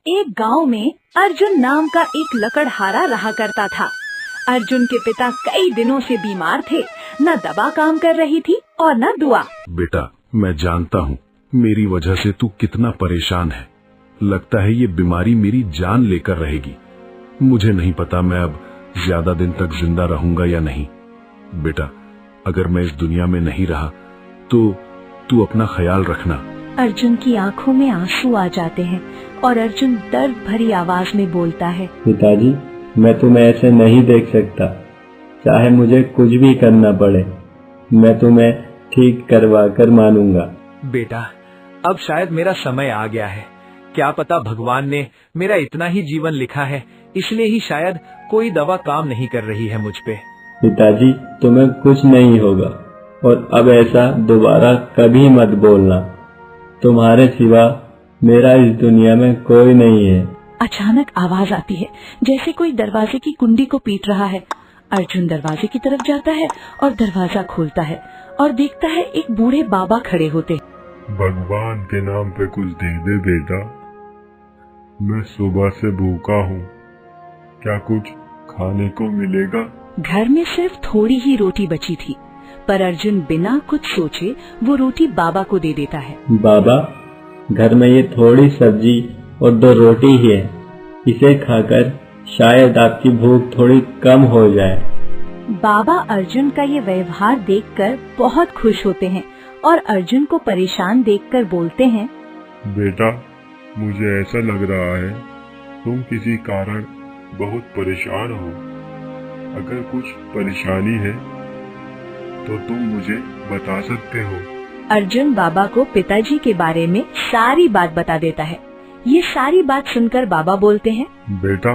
एक गांव में अर्जुन नाम का एक लकड़हारा रहा करता था। अर्जुन के पिता कई दिनों से बीमार थे, न दवा काम कर रही थी और न दुआ। बेटा, मैं जानता हूँ मेरी वजह से तू कितना परेशान है। लगता है ये बीमारी मेरी जान लेकर रहेगी। मुझे नहीं पता मैं अब ज्यादा दिन तक जिंदा रहूंगा या नहीं। बेटा, अगर मैं इस दुनिया में नहीं रहा तो तू अपना ख्याल रखना। अर्जुन की आंखों में आंसू आ जाते हैं और अर्जुन दर्द भरी आवाज में बोलता है, पिताजी, मैं तुम्हें ऐसे नहीं देख सकता। चाहे मुझे कुछ भी करना पड़े, मैं तुम्हें ठीक करवा कर मानूंगा। बेटा, अब शायद मेरा समय आ गया है। क्या पता भगवान ने मेरा इतना ही जीवन लिखा है, इसलिए ही शायद कोई दवा काम नहीं कर रही है मुझ पे। पिताजी, तुम्हें कुछ नहीं होगा और अब ऐसा दोबारा कभी मत बोलना। तुम्हारे सिवा मेरा इस दुनिया में कोई नहीं है। अचानक आवाज आती है जैसे कोई दरवाजे की कुंडी को पीट रहा है। अर्जुन दरवाजे की तरफ जाता है और दरवाजा खोलता है और देखता है एक बूढ़े बाबा खड़े होते। भगवान के नाम पे कुछ दे दे बेटा, मैं सुबह से भूखा हूँ। क्या कुछ खाने को मिलेगा? घर में सिर्फ थोड़ी ही रोटी बची थी, पर अर्जुन बिना कुछ सोचे वो रोटी बाबा को दे देता है। बाबा, घर में ये थोड़ी सब्जी और 2 रोटी ही है। इसे खाकर शायद आपकी भूख थोड़ी कम हो जाए। बाबा अर्जुन का ये व्यवहार देखकर बहुत खुश होते हैं और अर्जुन को परेशान देखकर बोलते हैं, बेटा, मुझे ऐसा लग रहा है तुम किसी कारण बहुत परेशान हो। अगर कुछ परेशानी है तो तुम मुझे बता सकते हो। अर्जुन बाबा को पिताजी के बारे में सारी बात बता देता है। ये सारी बात सुनकर बाबा बोलते हैं, बेटा,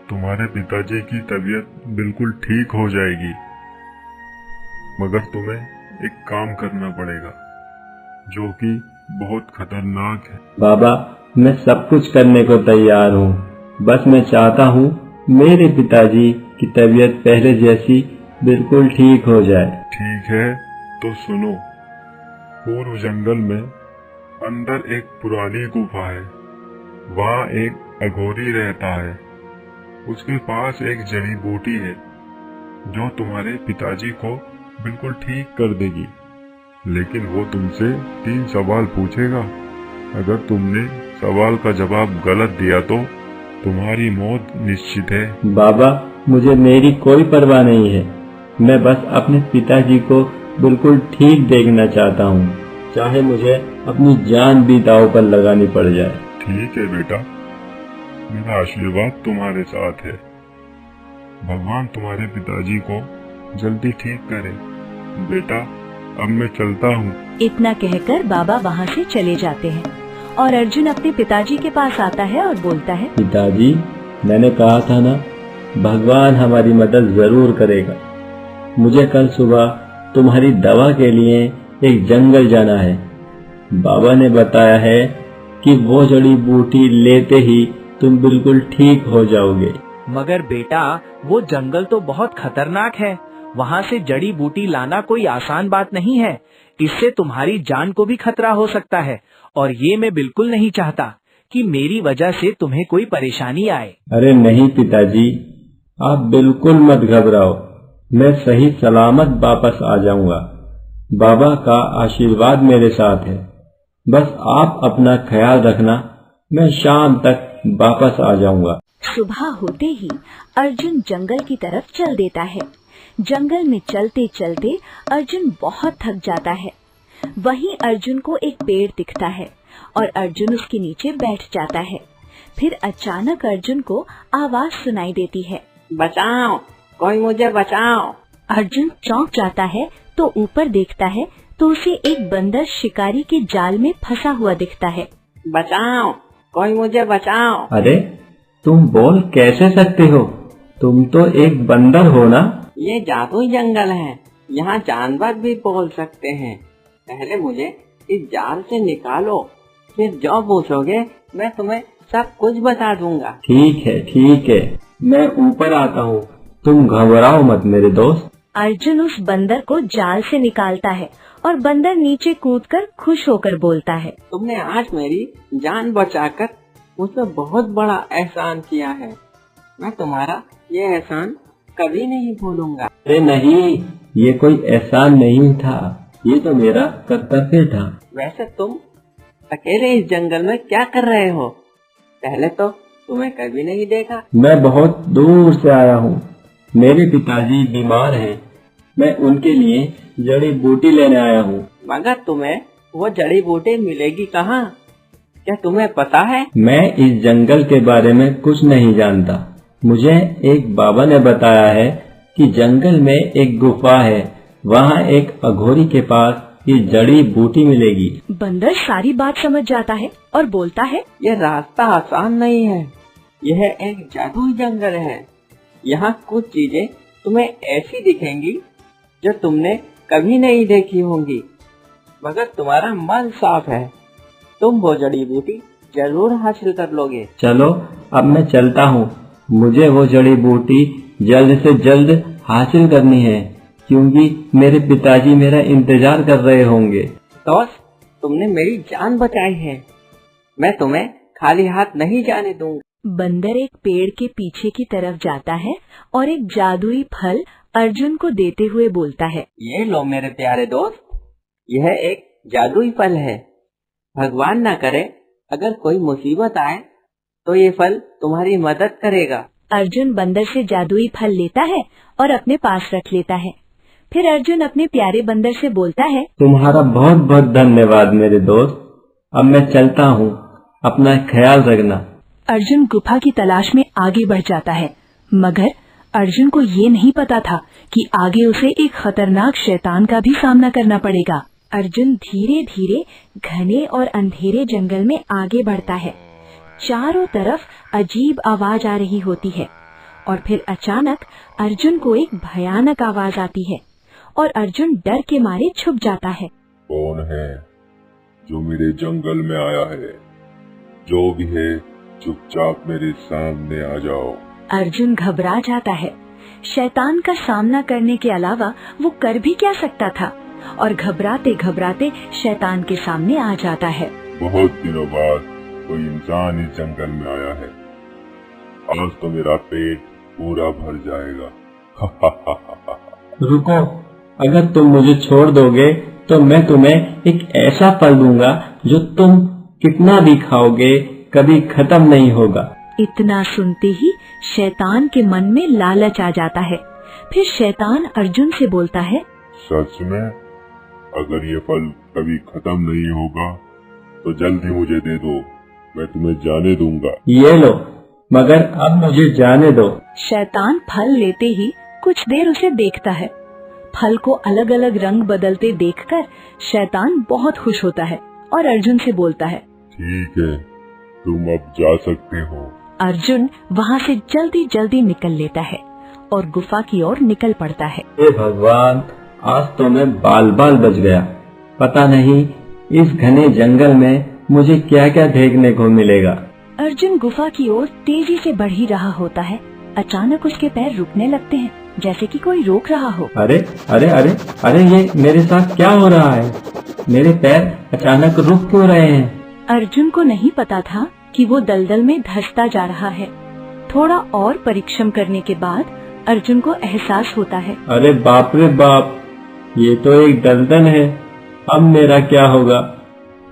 तुम्हारे पिताजी की तबीयत बिल्कुल ठीक हो जाएगी, मगर तुम्हें एक काम करना पड़ेगा जो कि बहुत खतरनाक है। बाबा, मैं सब कुछ करने को तैयार हूँ। बस मैं चाहता हूँ मेरे पिताजी की तबीयत पहले जैसी बिल्कुल ठीक हो जाए। ठीक है, तो सुनो। पूर्व जंगल में अंदर एक पुरानी गुफा है। वहाँ एक अघोरी रहता है। उसके पास एक जड़ी बूटी है जो तुम्हारे पिताजी को बिल्कुल ठीक कर देगी, लेकिन वो तुमसे 3 सवाल पूछेगा। अगर तुमने सवाल का जवाब गलत दिया तो तुम्हारी मौत निश्चित है। बाबा, मुझे मेरी कोई परवाह नहीं है। मैं बस अपने पिताजी को बिल्कुल ठीक देखना चाहता हूँ, चाहे मुझे अपनी जान भी दांव पर लगानी पड़ जाए। ठीक है बेटा, मेरा आशीर्वाद तुम्हारे साथ है। भगवान तुम्हारे पिताजी को जल्दी ठीक करे। बेटा, अब मैं चलता हूँ। इतना कहकर बाबा वहाँ से चले जाते हैं और अर्जुन अपने पिताजी के पास आता है और बोलता है, पिताजी, मैंने कहा था ना, भगवान हमारी मदद जरूर करेगा। मुझे कल सुबह तुम्हारी दवा के लिए एक जंगल जाना है। बाबा ने बताया है कि वो जड़ी बूटी लेते ही तुम बिल्कुल ठीक हो जाओगे। मगर बेटा, वो जंगल तो बहुत खतरनाक है। वहाँ से जड़ी बूटी लाना कोई आसान बात नहीं है। इससे तुम्हारी जान को भी खतरा हो सकता है और ये मैं बिल्कुल नहीं चाहता कि मेरी वजह से तुम्हें कोई परेशानी आए। अरे नहीं पिताजी, आप बिल्कुल मत घबराओ। मैं सही सलामत वापस आ जाऊंगा। बाबा का आशीर्वाद मेरे साथ है। बस आप अपना ख्याल रखना। मैं शाम तक वापस आ जाऊंगा। सुबह होते ही अर्जुन जंगल की तरफ चल देता है। जंगल में चलते चलते अर्जुन बहुत थक जाता है। वहीं अर्जुन को एक पेड़ दिखता है और अर्जुन उसके नीचे बैठ जाता है। फिर अचानक अर्जुन को आवाज सुनाई देती है, बचाओ, कोई मुझे बचाओ। अर्जुन चौंक जाता है तो ऊपर देखता है तो उसे एक बंदर शिकारी के जाल में फंसा हुआ दिखता है। बचाओ, कोई मुझे बचाओ। अरे, तुम बोल कैसे सकते हो? तुम तो एक बंदर हो ना? ये जादुई जंगल है, यहाँ जानवर भी बोल सकते हैं। पहले मुझे इस जाल से निकालो, फिर जो पूछोगे मैं तुम्हें सब कुछ बता दूंगा। ठीक है, मैं ऊपर आता हूँ। तुम घबराओ मत मेरे दोस्त। अर्जुन उस बंदर को जाल से निकालता है और बंदर नीचे कूदकर खुश होकर बोलता है, तुमने आज मेरी जान बचाकर मुझ पर बहुत बड़ा एहसान किया है। मैं तुम्हारा ये एहसान कभी नहीं भूलूंगा। अरे नहीं, ये कोई एहसान नहीं था, ये तो मेरा कर्तव्य था। वैसे तुम अकेले इस जंगल में क्या कर रहे हो? पहले तो तुम्हें कभी नहीं देखा। मैं बहुत दूर से आया हूँ। मेरे पिताजी बीमार हैं। मैं उनके लिए जड़ी बूटी लेने आया हूँ। मगर तुम्हें वो जड़ी बूटी मिलेगी कहाँ? क्या तुम्हें पता है? मैं इस जंगल के बारे में कुछ नहीं जानता। मुझे एक बाबा ने बताया है कि जंगल में एक गुफा है, वहाँ एक अघोरी के पास ये जड़ी बूटी मिलेगी। बंदर सारी बात समझ जाता है और बोलता है, ये रास्ता आसान नहीं है। यह एक जादुई जंगल है। यहाँ कुछ चीजें तुम्हें ऐसी दिखेंगी जो तुमने कभी नहीं देखी होंगी। मगर तुम्हारा मन साफ है, तुम वो जड़ी बूटी जरूर हासिल कर लोगे। चलो अब मैं चलता हूँ। मुझे वो जड़ी बूटी जल्द से जल्द हासिल करनी है, क्योंकि मेरे पिताजी मेरा इंतजार कर रहे होंगे। दोस्त, तुमने मेरी जान बचाई है। मैं तुम्हें खाली हाथ नहीं जाने दूंगा। बंदर एक पेड़ के पीछे की तरफ जाता है और एक जादुई फल अर्जुन को देते हुए बोलता है, ये लो मेरे प्यारे दोस्त, यह एक जादुई फल है। भगवान ना करे अगर कोई मुसीबत आए तो ये फल तुम्हारी मदद करेगा। अर्जुन बंदर से जादुई फल लेता है और अपने पास रख लेता है। फिर अर्जुन अपने प्यारे बंदर से बोलता है, तुम्हारा बहुत बहुत धन्यवाद मेरे दोस्त। अब मैं चलता हूँ, अपना ख्याल रखना। अर्जुन गुफा की तलाश में आगे बढ़ जाता है, मगर अर्जुन को ये नहीं पता था कि आगे उसे एक खतरनाक शैतान का भी सामना करना पड़ेगा। अर्जुन धीरे धीरे घने और अंधेरे जंगल में आगे बढ़ता है। चारों तरफ अजीब आवाज आ रही होती है और फिर अचानक अर्जुन को एक भयानक आवाज आती है और अर्जुन डर के मारे छुप जाता है। कौन है जो मेरे जंगल में आया है? जो भी है चुपचाप मेरे सामने आ जाओ। अर्जुन घबरा जाता है। शैतान का सामना करने के अलावा वो कर भी क्या सकता था, और घबराते घबराते शैतान के सामने आ जाता है। बहुत दिनों बाद कोई इंसान इस जंगल में आया है। आज तो मेरा पेट पूरा भर जाएगा। रुको, अगर तुम मुझे छोड़ दोगे तो मैं तुम्हें एक ऐसा फल दूंगा जो तुम कितना भी खाओगे कभी खत्म नहीं होगा। इतना सुनते ही शैतान के मन में लालच आ जाता है। फिर शैतान अर्जुन से बोलता है, सच में? अगर ये फल कभी खत्म नहीं होगा तो जल्दी मुझे दे दो, मैं तुम्हें जाने दूंगा। ये लो, मगर अब मुझे जाने दो। शैतान फल लेते ही कुछ देर उसे देखता है। फल को अलग अलग रंग बदलते देखकर शैतान बहुत खुश होता है और अर्जुन से बोलता है, ठीक है, तुम अब जा सकते हो। अर्जुन वहाँ से जल्दी जल्दी निकल लेता है और गुफा की ओर निकल पड़ता है। हे भगवान, आज तो मैं बाल बाल बच गया। पता नहीं इस घने जंगल में मुझे क्या क्या देखने को मिलेगा। अर्जुन गुफा की ओर तेजी से बढ़ ही रहा होता है। अचानक उसके पैर रुकने लगते हैं, जैसे कि कोई रोक रहा हो। अरे अरे अरे अरे, ये मेरे साथ क्या हो रहा है? मेरे पैर अचानक रुक क्यों रहे हैं? अर्जुन को नहीं पता था कि वो दलदल में धंसता जा रहा है। थोड़ा और परिश्रम करने के बाद अर्जुन को एहसास होता है, अरे बाप रे बाप, ये तो एक दलदल है। अब मेरा क्या होगा?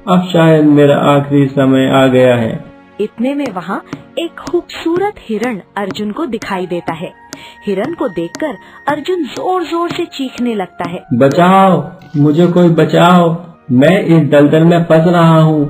अब शायद मेरा आखिरी समय आ गया है। इतने में वहाँ एक खूबसूरत हिरण अर्जुन को दिखाई देता है। हिरण को देखकर अर्जुन जोर जोर से चीखने लगता है, बचाओ, मुझे कोई बचाओ, मैं इस दलदल में फंस रहा हूँ,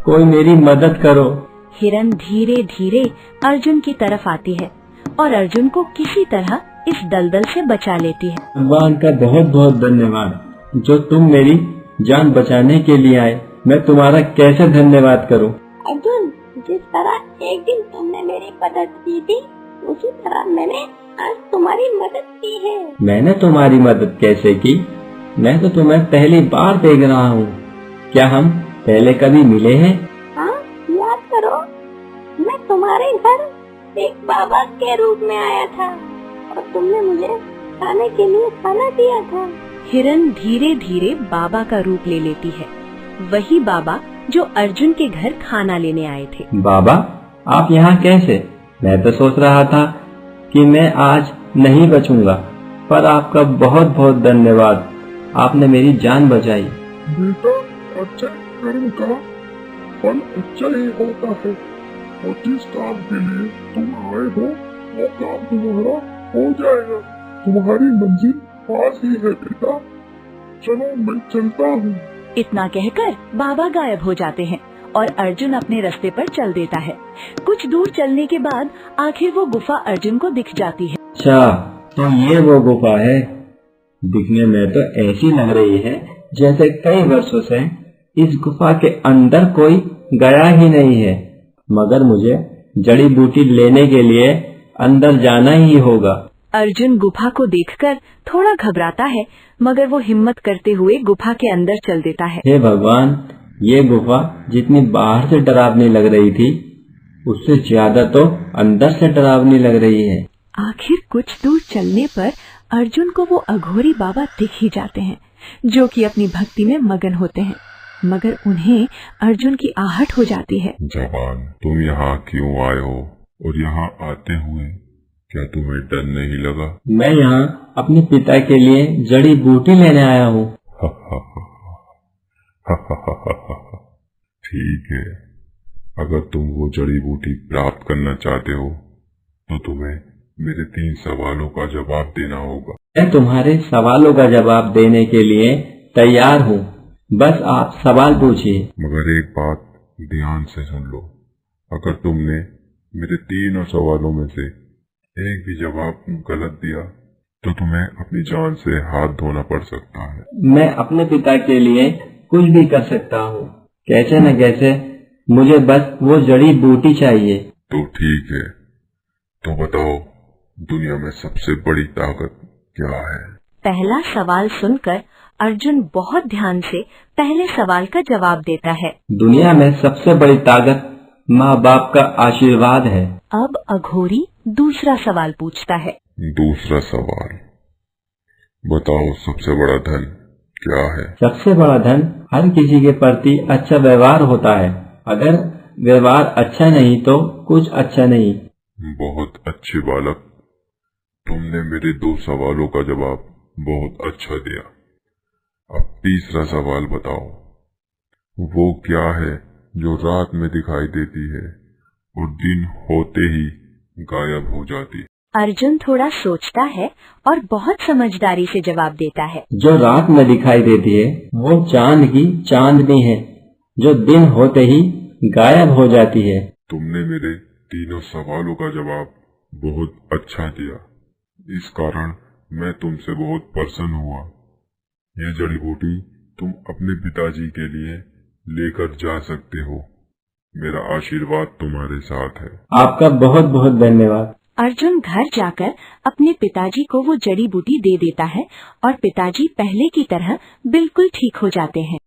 कोई मेरी मदद करो। हिरण धीरे धीरे अर्जुन की तरफ आती है और अर्जुन को किसी तरह इस दलदल से बचा लेती है। भगवान का बहुत बहुत धन्यवाद, जो तुम मेरी जान बचाने के लिए आए। मैं तुम्हारा कैसे धन्यवाद करूं? अर्जुन, जिस तरह एक दिन तुमने मेरी मदद की थी, उसी तरह मैंने आज तुम्हारी मदद की है। मैंने तुम्हारी मदद कैसे की? मैं तो तुम्हें पहली बार देख रहा हूँ। क्या हम पहले कभी मिले हैं? हाँ, याद करो, मैं तुम्हारे घर एक बाबा के रूप में आया था और तुमने मुझे खाने के लिए खाना दिया था। हिरण धीरे धीरे बाबा का रूप ले लेती है। वही बाबा जो अर्जुन के घर खाना लेने आए थे। बाबा, आप यहाँ कैसे? मैं तो सोच रहा था कि मैं आज नहीं बचूंगा, पर आपका बहुत बहुत धन्यवाद, आपने मेरी जान बचाई। बेटा, अच्छे कर्म का फल अच्छा ही होता है, और जिस काम के लिए तुम आए हो वो काम तुम्हारा हो जाएगा। तुम्हारी मंजिल पास ही है बेटा, चलो मैं चलता हूँ। इतना कहकर बाबा गायब हो जाते हैं और अर्जुन अपने रास्ते पर चल देता है। कुछ दूर चलने के बाद आखिर वो गुफा अर्जुन को दिख जाती है। अच्छा, तो ये वो गुफा है। दिखने में तो ऐसी लग रही है जैसे कई वर्षों से इस गुफा के अंदर कोई गया ही नहीं है, मगर मुझे जड़ी बूटी लेने के लिए अंदर जाना ही होगा। अर्जुन गुफा को देखकर थोड़ा घबराता है, मगर वो हिम्मत करते हुए गुफा के अंदर चल देता है। हे भगवान, ये गुफा जितनी बाहर से डरावनी लग रही थी, उससे ज्यादा तो अंदर से डरावनी लग रही है। आखिर कुछ दूर चलने पर अर्जुन को वो अघोरी बाबा दिख ही जाते हैं, जो कि अपनी भक्ति में मगन होते हैं, मगर उन्हें अर्जुन की आहट हो जाती है। जवान, तुम यहाँ क्यों आए हो? और यहाँ आते हुए क्या तुम्हें डर नहीं लगा? मैं यहाँ अपने पिता के लिए जड़ी बूटी लेने आया हूँ। ठीक है, अगर तुम वो जड़ी बूटी प्राप्त करना चाहते हो तो तुम्हें मेरे 3 सवालों का जवाब देना होगा। मैं तुम्हारे सवालों का जवाब देने के लिए तैयार हूँ, बस आप सवाल पूछिए। मगर एक बात ध्यान से सुन लो, अगर तुमने मेरे 3 सवालों में से एक भी जवाब गलत दिया तो तुम्हें अपनी जान से हाथ धोना पड़ सकता है। मैं अपने पिता के लिए कुछ भी कर सकता हूँ, कैसे न कैसे मुझे बस वो जड़ी बूटी चाहिए। तो ठीक है, तो बताओ दुनिया में सबसे बड़ी ताकत क्या है? पहला सवाल सुनकर अर्जुन बहुत ध्यान से पहले सवाल का जवाब देता है। दुनिया में सबसे बड़ी ताकत माँ बाप का आशीर्वाद है। अब अघोरी दूसरा सवाल पूछता है। दूसरा सवाल, बताओ सबसे बड़ा धन क्या है? सबसे बड़ा धन हर किसी के प्रति अच्छा व्यवहार होता है, अगर व्यवहार अच्छा नहीं तो कुछ अच्छा नहीं। बहुत अच्छे बालक, तुमने मेरे 2 सवालों का जवाब बहुत अच्छा दिया। अब तीसरा सवाल बताओ, वो क्या है जो रात में दिखाई देती है और दिन होते ही गायब हो जाती है? अर्जुन थोड़ा सोचता है और बहुत समझदारी से जवाब देता है। जो रात में दिखाई देती है वो चांद की चांदनी है, जो दिन होते ही गायब हो जाती है। तुमने मेरे 3 सवालों का जवाब बहुत अच्छा दिया, इस कारण मैं तुमसे बहुत प्रसन्न हुआ। ये जड़ी बूटी तुम अपने पिताजी के लिए लेकर जा सकते हो। मेरा आशीर्वाद तुम्हारे साथ है। आपका बहुत बहुत धन्यवाद। अर्जुन घर जाकर अपने पिताजी को वो जड़ी बूटी दे देता है और पिताजी पहले की तरह बिल्कुल ठीक हो जाते हैं।